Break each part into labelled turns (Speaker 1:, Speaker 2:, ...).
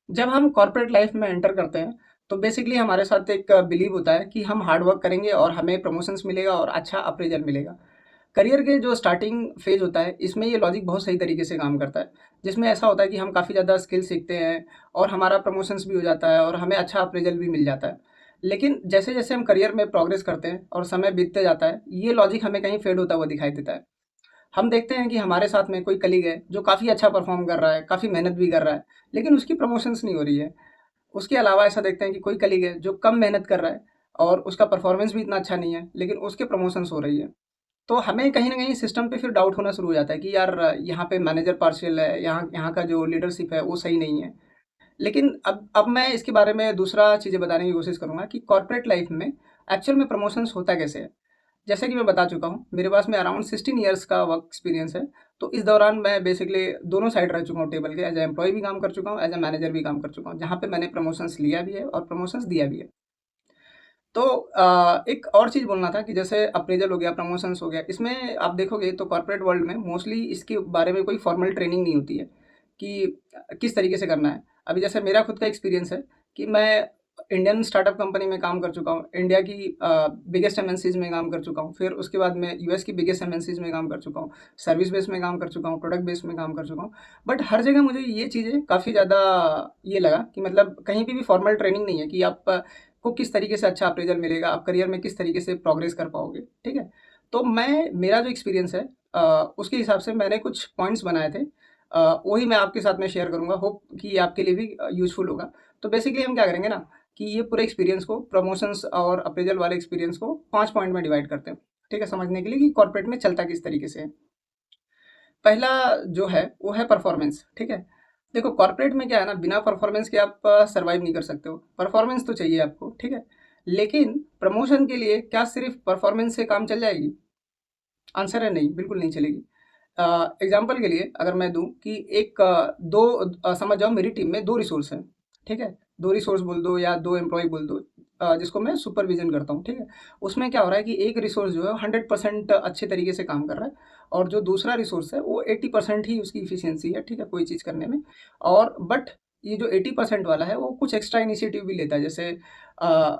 Speaker 1: जब हम corporate life में एंटर करते हैं, तो बेसिकली हमारे साथ एक बिलीव होता है कि हम हार्ड वर्क करेंगे और हमें प्रमोशंस मिलेगा और अच्छा अप्रेजल मिलेगा। करियर के जो स्टार्टिंग फेज होता है, इसमें ये लॉजिक बहुत सही तरीके से काम करता है, जिसमें ऐसा होता है कि हम काफ़ी ज़्यादा स्किल सीखते हैं और हमारा प्रमोशंस भी हो जाता है और हमें अच्छा अप्रेजल भी मिल जाता है। लेकिन जैसे जैसे हम करियर में प्रोग्रेस करते हैं और समय बीतते जाता है, ये लॉजिक हमें कहीं फेड होता हुआ दिखाई देता है। हम देखते हैं कि हमारे साथ में कोई कलीग है जो काफ़ी अच्छा परफॉर्म कर रहा है, काफ़ी मेहनत भी कर रहा है, लेकिन उसकी प्रमोशंस नहीं हो रही है। उसके अलावा ऐसा देखते हैं कि कोई कलीग है जो कम मेहनत कर रहा है और उसका परफॉर्मेंस भी इतना अच्छा नहीं है, लेकिन उसके प्रमोशंस हो रही है। तो हमें कहीं न कहीं सिस्टम पे फिर डाउट होना शुरू हो जाता है कि यार यहाँ पे मैनेजर पार्शियल है, यहाँ यहाँ का जो लीडरशिप है वो सही नहीं है। लेकिन अब मैं इसके बारे में दूसरा चीज़ें बताने की कोशिश करूँगा कि कॉर्पोरेट लाइफ़ में एक्चुअल में प्रमोशंस होता कैसे है? जैसे कि मैं बता चुका हूँ, मेरे पास में अराउंड 16 इयर्स का वर्क एक्सपीरियंस है। तो इस दौरान मैं बेसिकली दोनों साइड रह चुका हूँ टेबल के, एज़ अ एम्प्लॉयी भी काम कर चुका हूँ, एज़ अ मैनेजर भी काम कर चुका हूँ, जहाँ पे मैंने प्रमोशंस लिया भी है और प्रमोशंस दिया भी है। तो एक और चीज़ बोलना था कि जैसे अप्रेज़ल हो गया, प्रमोशंस हो गया, इसमें आप देखोगे तो कॉर्पोरेट वर्ल्ड में मोस्टली इसके बारे में कोई फॉर्मल ट्रेनिंग नहीं होती है कि किस तरीके से करना है। अभी जैसे मेरा खुद का एक्सपीरियंस है कि मैं इंडियन स्टार्टअप कंपनी में काम कर चुका हूँ, इंडिया की बिगेस्ट एमएनसीज़ में काम कर चुका हूँ, फिर उसके बाद मैं यूएस की बिगेस्ट एमएनसीज़ में काम कर चुका हूँ, सर्विस बेस में काम कर चुका हूँ, प्रोडक्ट बेस में काम कर चुका हूँ। बट हर जगह मुझे ये चीज़ें काफ़ी ज़्यादा ये लगा कि मतलब कहीं पे भी फॉर्मल ट्रेनिंग नहीं है कि आप को किस तरीके से अच्छा अप्रेज़ल मिलेगा, आप करियर में किस तरीके से प्रोग्रेस कर पाओगे, ठीक है? तो मैं मेरा जो एक्सपीरियंस है उसके हिसाब से मैंने कुछ पॉइंट्स बनाए थे। वही मैं आपके साथ में शेयर करूँगा, होप कि ये आपके लिए भी यूज़फुल होगा। तो बेसिकली हम क्या करेंगे ना कि ये पूरे एक्सपीरियंस को प्रमोशंस और अप्रेज़ल वाले एक्सपीरियंस को 5 पॉइंट में डिवाइड करते हैं, ठीक है? समझने के लिए कि कॉर्पोरेट में चलता किस तरीके से है। पहला जो है वो है परफॉर्मेंस, ठीक है? देखो कॉर्पोरेट में क्या है ना, बिना परफॉर्मेंस के आप सर्वाइव नहीं कर सकते हो। परफॉर्मेंस तो चाहिए आपको, ठीक है? लेकिन प्रमोशन के लिए क्या सिर्फ़ परफॉर्मेंस से काम चल जाएगी? आंसर है नहीं, बिल्कुल नहीं चलेगी। एग्ज़ाम्पल के लिए अगर मैं दूँ कि एक 2 समझ जाओ मेरी टीम में 2 रिसोर्स हैं, ठीक है? 2 रिसोर्स बोल दो या 2 एम्प्लॉयी बोल दो, जिसको मैं सुपरविज़न करता हूँ, ठीक है? उसमें क्या हो रहा है कि एक रिसोर्स जो है 100% अच्छे तरीके से काम कर रहा है और जो दूसरा रिसोर्स है वो 80% ही उसकी एफिशिएंसी है, ठीक है? कोई चीज़ करने में। और बट ये जो 80% वाला है वो कुछ एक्स्ट्रा इनिशिएटिव भी लेता है, जैसे अ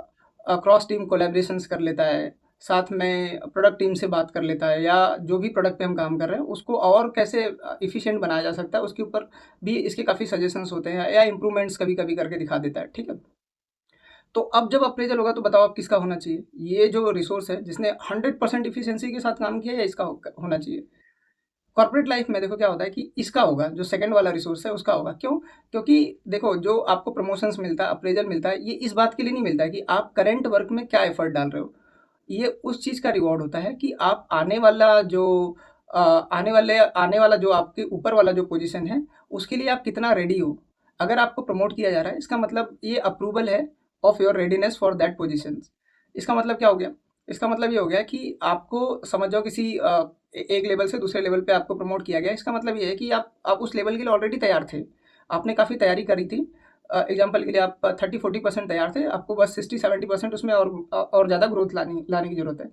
Speaker 1: क्रॉस टीम कोलैबोरेशंस कर लेता है, साथ में प्रोडक्ट टीम से बात कर लेता है, या जो भी प्रोडक्ट पे हम काम कर रहे हैं उसको और कैसे एफिशिएंट बनाया जा सकता है उसके ऊपर भी इसके काफ़ी सजेशंस होते हैं, या इम्प्रूवमेंट्स कभी-कभी करके दिखा देता है, ठीक है? तो अब जब अप्रेज़ल होगा तो बताओ अब किसका होना चाहिए? ये जो रिसोर्स है जिसने 100% एफिशिएंसी के साथ काम किया है, या इसका होना चाहिए? कॉर्पोरेट लाइफ में देखो क्या होता है कि इसका होगा, जो सेकंड वाला रिसोर्स है उसका होगा। क्यों? क्योंकि देखो जो आपको प्रमोशंस मिलता है, अप्रेज़ल मिलता है, ये इस बात के लिए नहीं मिलता है कि आप करंट वर्क में क्या एफर्ट डाल रहे हो। ये उस चीज़ का रिवॉर्ड होता है कि आप आने वाला जो आपके ऊपर वाला जो पोज़ीशन है, उसके लिए आप कितना रेडी हो। अगर आपको प्रमोट किया जा रहा है, इसका मतलब ये अप्रूवल है of your readiness for that positions. इसका मतलब क्या हो गया? इसका मतलब ये हो गया कि आपको समझ जाओ किसी एक लेवल से दूसरे लेवल पे आपको प्रमोट किया गया। इसका मतलब ये है कि आप उस लेवल के लिए ऑलरेडी तैयार थे। आपने काफ़ी तैयारी करी थी। एग्ज़ाम्पल के लिए आप 30-40% तैयार थे। आपको बस 60-70% उसमें और ज़्यादा ग्रोथ लानी लाने की ज़रूरत है।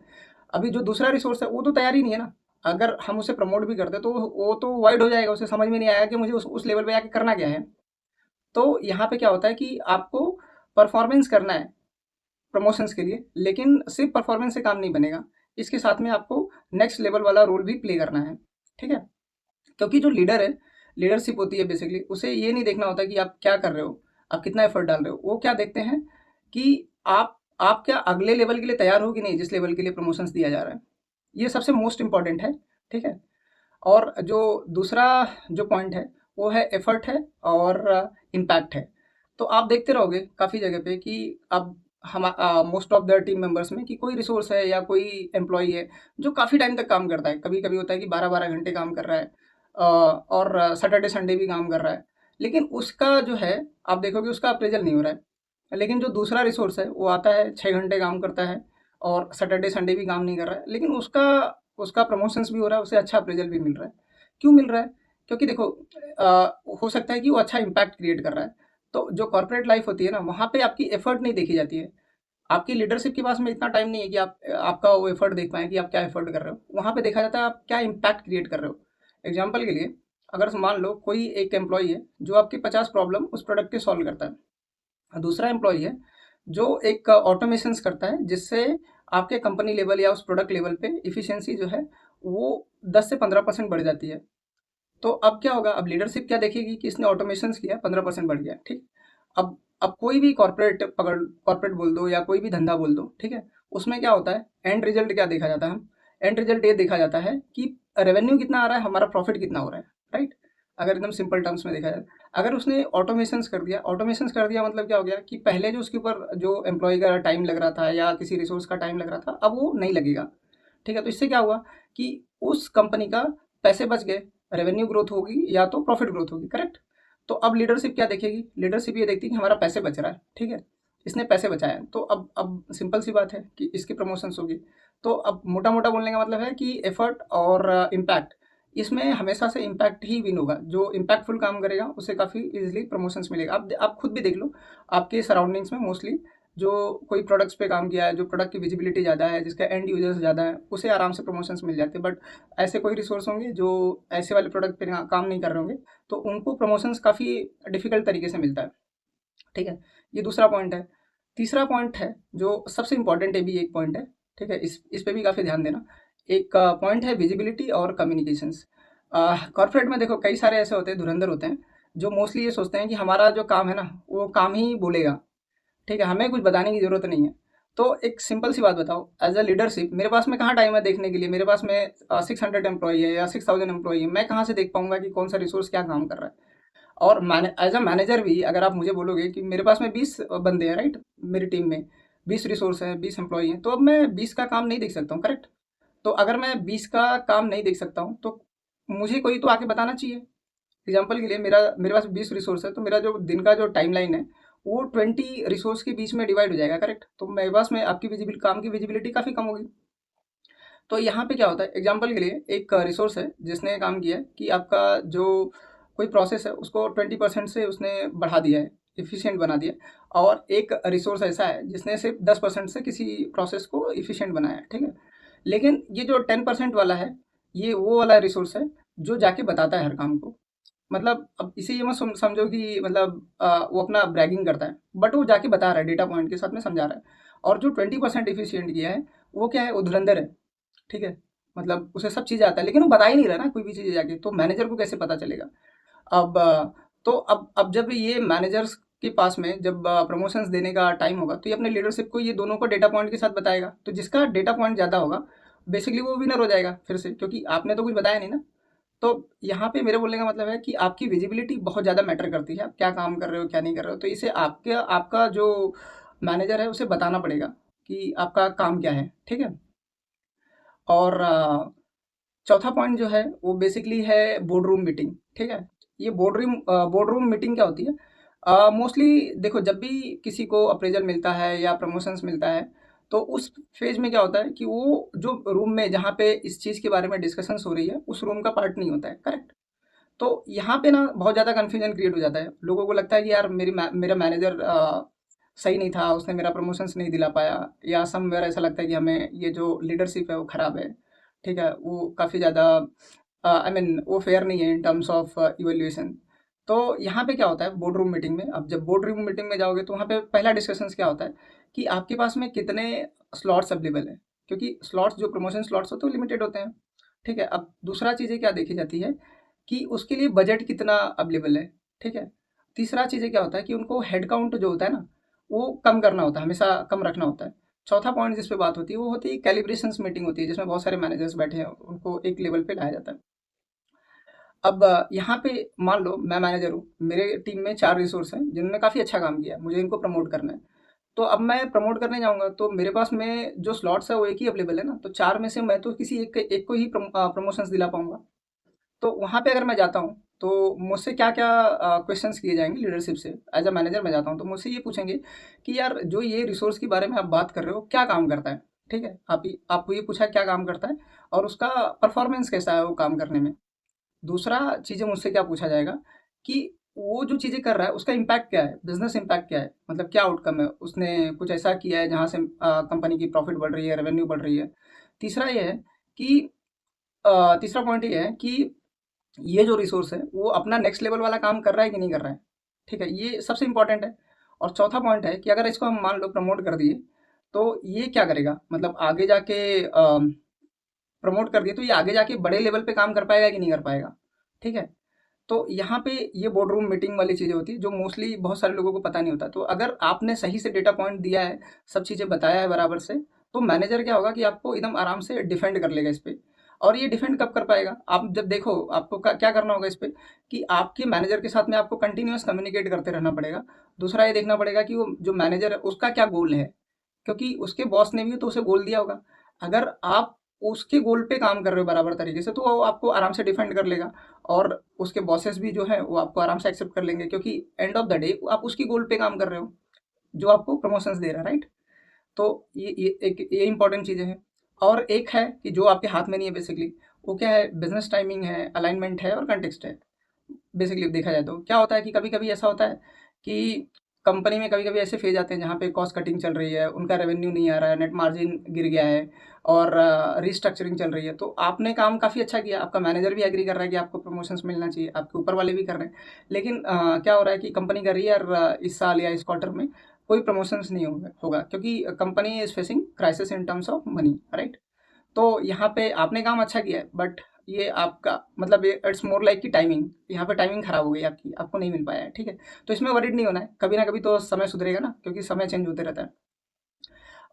Speaker 1: अभी जो दूसरा रिसोर्स है वो तो तैयार ही नहीं है ना। अगर हम उसे प्रमोट भी करते तो वो तो वाइड हो जाएगा, उसे समझ में नहीं आएगा कि मुझे उस लेवल पे जाके करना क्या है। तो यहाँ पे क्या होता है कि आपको परफ़ॉर्मेंस करना है प्रमोशंस के लिए, लेकिन सिर्फ़ परफ़ॉर्मेंस से काम नहीं बनेगा। इसके साथ में आपको नेक्स्ट लेवल वाला रोल भी प्ले करना है, ठीक है? क्योंकि जो लीडर है, लीडरशिप होती है बेसिकली, उसे ये नहीं देखना होता कि आप क्या कर रहे हो, आप कितना एफर्ट डाल रहे हो। वो क्या देखते हैं कि आप क्या अगले लेवल के लिए तैयार हो कि नहीं, जिस लेवल के लिए प्रमोशंस दिया जा रहा है। ये सबसे मोस्ट इम्पोर्टेंट है, ठीक है? और जो दूसरा जो पॉइंट है, वो है एफर्ट है और इम्पैक्ट है। तो आप देखते रहोगे काफ़ी जगह पे कि अब most of the team members में कि कोई रिसोर्स है या कोई एम्प्लॉयी है जो काफ़ी टाइम तक काम करता है। कभी-कभी होता है कि 12-12 घंटे काम कर रहा है, और सैटरडे संडे भी काम कर रहा है। लेकिन उसका जो है, आप देखोगे उसका अप्रेज़ल नहीं हो रहा है। लेकिन जो दूसरा रिसोर्स है वो आता है, 6 घंटे काम करता है और सैटरडे संडे भी काम नहीं कर रहा है। लेकिन उसका उसका प्रमोशंस भी हो रहा है, उसे अच्छा अप्रेज़ल भी मिल रहा है। क्यों मिल रहा है? क्योंकि देखो हो सकता है कि वो अच्छा इम्पैक्ट क्रिएट कर रहा है। तो जो कॉर्पोरेट लाइफ़ होती है ना, वहाँ पे आपकी एफर्ट नहीं देखी जाती है। आपकी लीडरशिप के पास में इतना टाइम नहीं है कि आपका वो एफर्ट देख पाएँ कि आप क्या एफर्ट कर रहे हो। वहाँ पे देखा जाता है आप क्या इम्पैक्ट क्रिएट कर रहे हो। एग्ज़ाम्पल के लिए अगर मान लो कोई एक एम्प्लॉई है जो आपकी 50 प्रॉब्लम उस प्रोडक्ट के सॉल्व करता है, दूसरा एम्प्लॉई है जो एक ऑटोमेशंस करता है जिससे आपके कंपनी लेवल या उस प्रोडक्ट लेवल पे इफ़िशियंसी जो है वो 10 से 15% बढ़ जाती है। तो अब क्या होगा, अब लीडरशिप क्या देखेगी कि इसने ऑटोमेशंस किया 15% बढ़ गया, ठीक। अब कोई भी कॉर्पोरेट पकड़, कॉर्पोरेट बोल दो या कोई भी धंधा बोल दो, ठीक है, उसमें क्या होता है, एंड रिजल्ट क्या देखा जाता है, हम एंड रिजल्ट ये देखा जाता है कि रेवेन्यू कितना आ रहा है, हमारा प्रॉफिट कितना हो रहा है, राइट। अगर एकदम सिंपल टर्म्स में देखा जाए, अगर उसने ऑटोमेशंस कर दिया, ऑटोमेशंस कर दिया मतलब क्या हो गया कि पहले जो उसके ऊपर जो एम्प्लॉय का टाइम लग रहा था या किसी रिसोर्स का टाइम लग रहा था, अब वो नहीं लगेगा, ठीक है। तो इससे क्या हुआ कि उस कंपनी का पैसे बच गए, रेवेन्यू ग्रोथ होगी या तो प्रॉफिट ग्रोथ होगी, करेक्ट। तो अब लीडरशिप क्या देखेगी, लीडरशिप ये देखती है कि हमारा पैसे बच रहा है, ठीक है, इसने पैसे बचाए हैं, तो अब सिंपल सी बात है कि इसकी प्रमोशंस होगी। तो अब मोटा मोटा बोलने का मतलब है कि एफर्ट और इम्पैक्ट, इसमें हमेशा से इम्पैक्ट ही विन होगा। जो इम्पैक्टफुल काम करेगा उसे काफ़ी इजीली प्रमोशंस मिलेगा। आप खुद भी देख लो, आपके सराउंडिंग्स में मोस्टली जो कोई प्रोडक्ट्स पे काम किया है, जो प्रोडक्ट की विजिबिलिटी ज़्यादा है, जिसका एंड यूजर्स ज़्यादा है, उसे आराम से प्रमोशंस मिल जाते हैं। बट ऐसे कोई रिसोर्स होंगे जो ऐसे वाले प्रोडक्ट पे काम नहीं कर रहे होंगे, तो उनको प्रमोशंस काफ़ी डिफिकल्ट तरीके से मिलता है, ठीक है। ये दूसरा पॉइंट है। तीसरा पॉइंट है जो सबसे इंपॉर्टेंट, ये भी एक पॉइंट है, ठीक है, इस पे भी काफ़ी ध्यान देना। एक पॉइंट है विजिबिलिटी और कम्युनिकेशंस। कॉर्पोरेट में देखो कई सारे ऐसे होते हैं, धुरंधर होते हैं, जो मोस्टली ये सोचते हैं कि हमारा जो काम है ना वो काम ही बोलेगा, ठीक है, हमें कुछ बताने की ज़रूरत नहीं है। तो एक सिंपल सी बात बताओ, एज अ लीडरशिप मेरे पास में कहाँ टाइम है देखने के लिए, मेरे पास में 600 एम्प्लॉई है या 6000 एम्प्लॉई है, मैं कहाँ से देख पाऊंगा कि कौन सा रिसोर्स क्या काम कर रहा है। और मैंने एज अ मैनेजर भी अगर आप मुझे बोलोगे कि मेरे पास में 20 बंदे हैं, राइट, मेरी टीम में 20 रिसोर्स हैं, 20 एम्प्लॉई हैं, तो अब मैं 20 का काम नहीं देख सकता हूँ, करेक्ट। तो अगर मैं 20 का काम नहीं देख सकता हूँ तो मुझे कोई तो आके बताना चाहिए। एग्जाम्पल के लिए मेरे पास 20 रिसोर्स है, तो मेरा जो दिन का जो टाइमलाइन है वो 20 रिसोर्स के बीच में डिवाइड हो जाएगा, करेक्ट। तो मेरे पास में आपकी विजिबिलिटी, काम की विजिबिलिटी काफ़ी कम होगी। तो यहाँ पे क्या होता है, एग्जाम्पल के लिए एक रिसोर्स है जिसने काम किया है कि आपका जो कोई प्रोसेस है उसको 20% से उसने बढ़ा दिया है, इफ़िशिएंट बना दिया। और एक रिसोर्स ऐसा है जिसने सिर्फ 10% से किसी प्रोसेस को इफ़िशिएंट बनाया है, ठीक है। लेकिन ये जो 10% वाला है, ये वो वाला रिसोर्स है जो जाके बताता है हर काम को। मतलब अब इसे ये मत समझो कि मतलब वो अपना ब्रैगिंग करता है, बट वो जाके बता रहा है, डेटा पॉइंट के साथ में समझा रहा है। और जो 20% इफिशियंट किया है वो क्या है, वो धुरंधर है, ठीक है। मतलब उसे सब चीज़ें आता है लेकिन वो बता ही नहीं रहा ना कोई भी चीज़ें जाके, तो मैनेजर को कैसे पता चलेगा। अब तो अब जब ये मैनेजर्स के पास में जब प्रमोशंस देने का टाइम होगा तो ये अपने लीडरशिप को ये दोनों को डेटा पॉइंट के साथ बताएगा, तो जिसका डेटा पॉइंट ज़्यादा होगा बेसिकली वो विनर हो जाएगा फिर से, क्योंकि आपने तो कुछ बताया नहीं ना। तो यहाँ पे मेरे बोलने का मतलब है कि आपकी विजिबिलिटी बहुत ज़्यादा मैटर करती है, आप क्या काम कर रहे हो क्या नहीं कर रहे हो, तो इसे आपके आपका जो मैनेजर है उसे बताना पड़ेगा कि आपका काम क्या है, ठीक है। और चौथा पॉइंट जो है वो बेसिकली है बोर्ड रूम मीटिंग, ठीक है। ये बोर्ड रूम मीटिंग क्या होती है, मोस्टली देखो जब भी किसी को अप्रेजल मिलता है या प्रमोशंस मिलता है, तो उस फेज में क्या होता है कि वो जो रूम में जहाँ पे इस चीज़ के बारे में डिस्कशंस हो रही है उस रूम का पार्ट नहीं होता है, करेक्ट। तो यहाँ पे ना बहुत ज़्यादा कन्फ्यूजन क्रिएट हो जाता है, लोगों को लगता है कि यार मेरा मैनेजर सही नहीं था, उसने मेरा प्रमोशंस नहीं दिला पाया, या समवेयर ऐसा लगता है कि हमें ये जो लीडरशिप है वो ख़राब है, ठीक है, वो काफ़ी ज़्यादा आई मीन वो फेयर नहीं है इन टर्म्स ऑफ इवैल्यूएशन। तो यहाँ पे क्या होता है बोर्ड रूम मीटिंग में, अब जब बोर्ड रूम मीटिंग में जाओगे तो वहाँ पे पहला डिस्कशंस क्या होता है कि आपके पास में कितने स्लॉट्स अवेलेबल हैं, क्योंकि स्लॉट्स जो प्रमोशन स्लॉट्स होते हैं वो लिमिटेड होते हैं, ठीक है। अब दूसरा चीज़ें क्या देखी जाती है कि उसके लिए बजट कितना अवेलेबल है, ठीक है। तीसरा चीज़ें क्या होता है कि उनको हेड काउंट जो होता है ना वो कम करना होता है, हमेशा कम रखना होता है। चौथा पॉइंट जिस पे बात होती है वो होती है कैलिब्रेशंस मीटिंग होती है, जिसमें बहुत सारे मैनेजर्स बैठे हैं, उनको एक लेवल पे लाया जाता है। अब यहाँ पे मान लो मैं मैनेजर हूँ, मेरे टीम में 4 रिसोर्स हैं जिन्होंने काफ़ी अच्छा काम किया, मुझे इनको प्रमोट करना है। तो अब मैं प्रमोट करने जाऊँगा तो मेरे पास में जो स्लॉट्स है वो एक ही अवेलेबल है ना, तो 4 में से मैं तो किसी एक को ही प्रमोशंस दिला पाऊँगा। तो वहाँ पे अगर मैं जाता हूँ तो मुझसे क्या-क्या क्वेश्चन्स किए जाएँगे लीडरशिप से, एज़ अ मैनेजर मैं जाता हूँ तो मुझसे ये पूछेंगे कि यार जो ये रिसोर्स के बारे में आप बात कर रहे हो, क्या काम करता है? ठीक है? आपको ये पूछा क्या काम करता है और उसका परफॉर्मेंस कैसा है वो काम करने में। दूसरा चीज़ें मुझसे क्या पूछा जाएगा कि वो जो चीज़ें कर रहा है उसका इम्पैक्ट क्या है? बिज़नेस इम्पैक्ट क्या है? मतलब क्या आउटकम है? उसने कुछ ऐसा किया है जहाँ से कंपनी की प्रॉफ़िट बढ़ रही है, रेवेन्यू बढ़ रही है। तीसरा ये है कि तीसरा पॉइंट ये है कि ये जो रिसोर्स है वो अपना नेक्स्ट लेवल वाला काम कर रहा है कि नहीं कर रहा है, ठीक है, ये सबसे इंपॉर्टेंट है। और चौथा पॉइंट है कि अगर इसको हम मान लो प्रमोट कर दिए, तो ये क्या करेगा, मतलब आगे जाके प्रमोट कर दिए तो ये आगे जाके बड़े लेवल पे काम कर पाएगा कि नहीं कर पाएगा, ठीक है। तो यहाँ पे ये बोर्ड रूम मीटिंग वाली चीज़ें होती है जो मोस्टली बहुत सारे लोगों को पता नहीं होता। तो अगर आपने सही से डेटा पॉइंट दिया है, सब चीज़ें बताया है बराबर से, तो मैनेजर क्या होगा कि आपको एकदम आराम से डिफेंड कर लेगा इस पे। और ये डिफेंड कब कर पाएगा, आप जब देखो आपको क्या करना होगा इस पे, कि आपके मैनेजर के साथ में आपको कंटिन्यूअस कम्युनिकेट करते रहना पड़ेगा। दूसरा ये देखना पड़ेगा कि वो जो मैनेजर है उसका क्या गोल है, क्योंकि उसके बॉस ने भी तो उसे गोल दिया होगा। अगर आप उसके गोल पे काम कर रहे हो बराबर तरीके से, तो वो आपको आराम से डिफेंड कर लेगा। और उसके बॉसेस भी जो है वो आपको आराम से एक्सेप्ट कर लेंगे, क्योंकि एंड ऑफ द डे आप उसकी गोल पे काम कर रहे हो जो आपको प्रमोशंस दे रहा है, राइट। तो ये इंपॉर्टेंट चीज़ें हैं। और एक है कि जो आपके हाथ में नहीं है बेसिकली, वो क्या है, बिजनेस टाइमिंग है, अलाइनमेंट है और कंटेक्स्ट है। बेसिकली देखा जाए तो क्या होता है कि कभी-कभी ऐसा होता है कि कंपनी में कभी-कभी ऐसे फेज़ आते हैं जहाँ पे कॉस्ट कटिंग चल रही है, उनका रेवेन्यू नहीं आ रहा है, नेट मार्जिन गिर गया है और रीस्ट्रक्चरिंग चल रही है। तो आपने काम काफ़ी अच्छा किया, आपका मैनेजर भी एग्री कर रहा है कि आपको प्रमोशंस मिलना चाहिए, आपके ऊपर वाले भी कर रहे हैं। लेकिन क्या हो रहा है कि कंपनी कर रही है और इस साल या इस क्वार्टर में कोई प्रमोशंस नहीं होगा, क्योंकि company is facing crisis in terms of money, right? तो यहाँ पे आपने काम अच्छा किया है, बट ये आपका मतलब ये इट्स मोर लाइक कि टाइमिंग, यहाँ पे टाइमिंग खराब हो गई आपकी, आपको नहीं मिल पाया है, ठीक है। तो इसमें वरीड नहीं होना है, कभी ना कभी तो समय सुधरेगा ना, क्योंकि समय चेंज होते रहता है।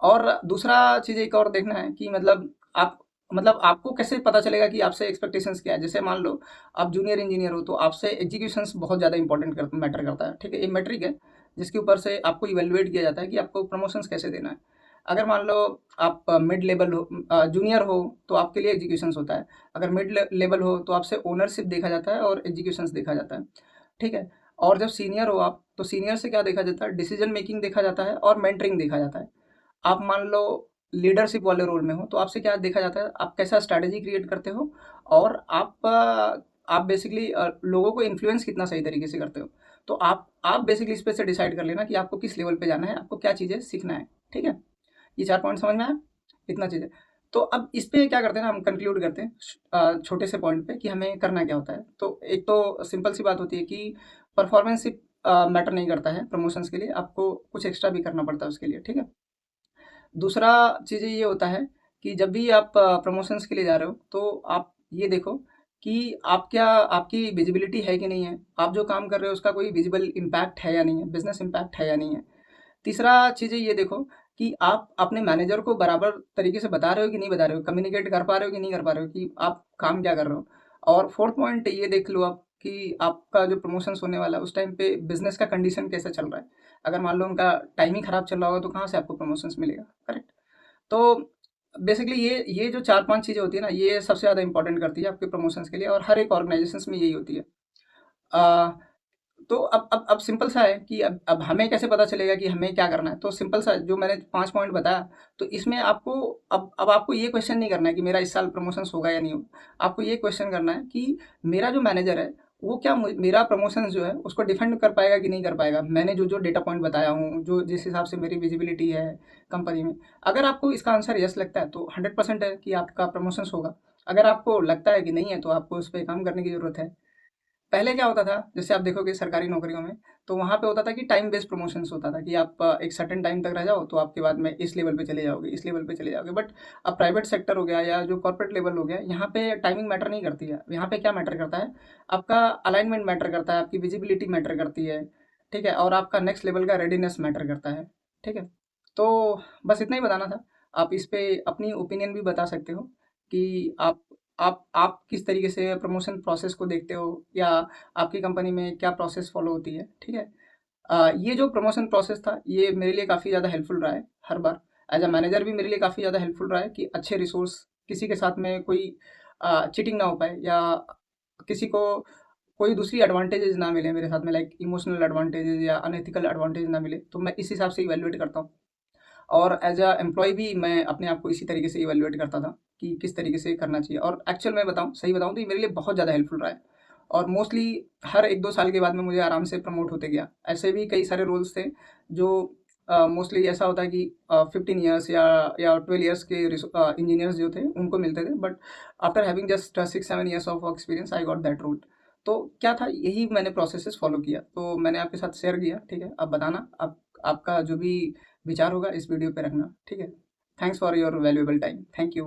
Speaker 1: और दूसरा चीज़ एक और देखना है कि आप मतलब आपको कैसे पता चलेगा कि आपसे एक्सपेक्टेशंस क्या है। जैसे मान लो आप जूनियर इंजीनियर हो, तो आपसे एग्जीक्यूशंस बहुत ज़्यादा इंपॉर्टेंट मैटर करता है, ठीक है। ये मैट्रिक है जिसके ऊपर से आपको इवेलुएट किया जाता है कि आपको प्रमोशंस कैसे देना है। अगर मान लो आप मिड लेवल हो, जूनियर हो, तो आपके लिए एग्जीक्यूशंस होता है। अगर मिड लेवल हो तो आपसे ओनरशिप देखा जाता है और एग्जीक्यूशंस देखा जाता है, ठीक है। और जब सीनियर हो आप, तो सीनियर से क्या देखा जाता है, डिसीजन मेकिंग देखा जाता है और मेंटरिंग देखा जाता है। आप मान लो लीडरशिप वाले रोल में हो, तो आपसे क्या देखा जाता है, आप कैसा स्ट्रैटेजी क्रिएट करते हो और आप बेसिकली लोगों को इन्फ्लुएंस कितना सही तरीके से करते हो। तो आप बेसिकली इस पे से डिसाइड कर लेना कि आपको किस लेवल पे जाना है, आपको क्या चीज़ें सीखना है, ठीक है। ये 4 पॉइंट समझ में आया? इतना चीज़ है। तो अब इस पे क्या करते हैं ना, हम कंक्लूड करते हैं छोटे से पॉइंट पे कि हमें करना क्या होता है। तो एक तो सिंपल सी बात होती है कि परफॉर्मेंस सिर्फ मैटर नहीं करता है प्रमोशंस के लिए, आपको कुछ एक्स्ट्रा भी करना पड़ता है उसके लिए, ठीक है। दूसरा चीज़ ये होता है कि जब भी आप प्रमोशंस के लिए जा रहे हो, तो आप ये देखो कि आपकी विजिबिलिटी है कि नहीं है, आप जो काम कर रहे हो उसका कोई विजिबल इम्पैक्ट है या नहीं है, बिजनेस इम्पैक्ट है या नहीं है। तीसरा चीज़ें ये देखो कि आप अपने मैनेजर को बराबर तरीके से बता रहे हो कि नहीं बता रहे हो, कम्युनिकेट कर पा रहे हो कि नहीं कर पा रहे हो कि आप काम क्या कर रहे हो। और फोर्थ पॉइंट ये देख लो आप कि आपका जो प्रमोशंस होने वाला है उस टाइम पे बिजनेस का कंडीशन कैसा चल रहा है। अगर मान लो उनका टाइम ही खराब चल रहा होगा, तो कहाँ से आपको प्रमोशंस मिलेगा, करेक्ट। तो बेसिकली ये जो चार पांच चीज़ें होती है ना, ये सबसे ज़्यादा इंपॉर्टेंट करती है आपके प्रमोशंस के लिए, और हर एक ऑर्गेनाइजेशन में यही होती है। अ, तो अब सिंपल सा है कि अब हमें कैसे पता चलेगा कि हमें क्या करना है। तो सिंपल सा जो मैंने 5 पॉइंट बताया, तो इसमें आपको अब आपको ये क्वेश्चन नहीं करना है कि मेरा इस साल प्रमोशंस होगा या नहीं होगा। आपको ये क्वेश्चन करना है कि मेरा जो मैनेजर है, वो क्या मेरा प्रमोशंस जो है उसको डिफेंड कर पाएगा कि नहीं कर पाएगा। मैंने जो डेटा पॉइंट बताया हूँ, जो जिस हिसाब से मेरी विजिबिलिटी है कंपनी में, अगर आपको इसका आंसर यस लगता है तो 100% है कि आपका प्रमोशंस होगा। अगर आपको लगता है कि नहीं है, तो आपको उस पर काम करने की ज़रूरत है। पहले क्या होता था, जैसे आप देखोगे सरकारी नौकरियों में, तो वहाँ पे होता था कि टाइम बेस्ड प्रमोशंस होता था कि आप एक सर्टेन टाइम तक रह जाओ, तो आपके बाद में इस लेवल पे चले जाओगे, इस लेवल पे चले जाओगे। बट अब प्राइवेट सेक्टर हो गया या जो कॉर्पोरेट लेवल हो गया, यहाँ पे टाइमिंग मैटर नहीं करती है। यहाँ पे क्या मैटर करता है, आपका अलाइनमेंट मैटर करता है, आपकी विजिबिलिटी मैटर करती है, ठीक है, और आपका नेक्स्ट लेवल का रेडीनेस मैटर करता है, ठीक है। तो बस इतना ही बताना था। आप इस पे अपनी ओपिनियन भी बता सकते हो कि आप किस तरीके से प्रमोशन प्रोसेस को देखते हो, या आपकी कंपनी में क्या प्रोसेस फॉलो होती है, ठीक है। ये जो प्रमोशन प्रोसेस था, ये मेरे लिए काफ़ी ज़्यादा हेल्पफुल रहा है हर बार। एज अ मैनेजर भी मेरे लिए काफ़ी ज़्यादा हेल्पफुल रहा है कि अच्छे रिसोर्स, किसी के साथ में कोई चीटिंग ना हो पाए, या किसी को कोई दूसरी एडवांटेजेस ना मिले मेरे साथ में, लाइक इमोशनल एडवांटेजेस या अनएथिकल एडवांटेज ना मिले, तो मैं इस हिसाब से इवैल्यूएट करता हूँ। और एज अ एम्प्लॉय भी मैं अपने आप को इसी तरीके से इवैल्यूएट करता था कि किस तरीके से करना चाहिए। और एक्चुअल में बताऊँ, सही बताऊँ, तो ये मेरे लिए बहुत ज़्यादा हेल्पफुल रहा है। और मोस्टली हर 1-2 साल के बाद में मुझे आराम से प्रमोट होते गया। ऐसे भी कई सारे रोल्स थे जो मोस्टली ऐसा होता है कि 15 ईयर्स या 12 ईयर्स के इंजीनियर्स जो थे उनको मिलते थे, but after having just 6-7 years of experience I got that role. तो क्या था, यही मैंने प्रोसेसेस फॉलो किया, तो मैंने आपके साथ शेयर किया। ठीक है, अब बताना आप, आपका जो भी विचार होगा इस वीडियो पे रखना। ठीक है, thanks for your valuable time. Thank you.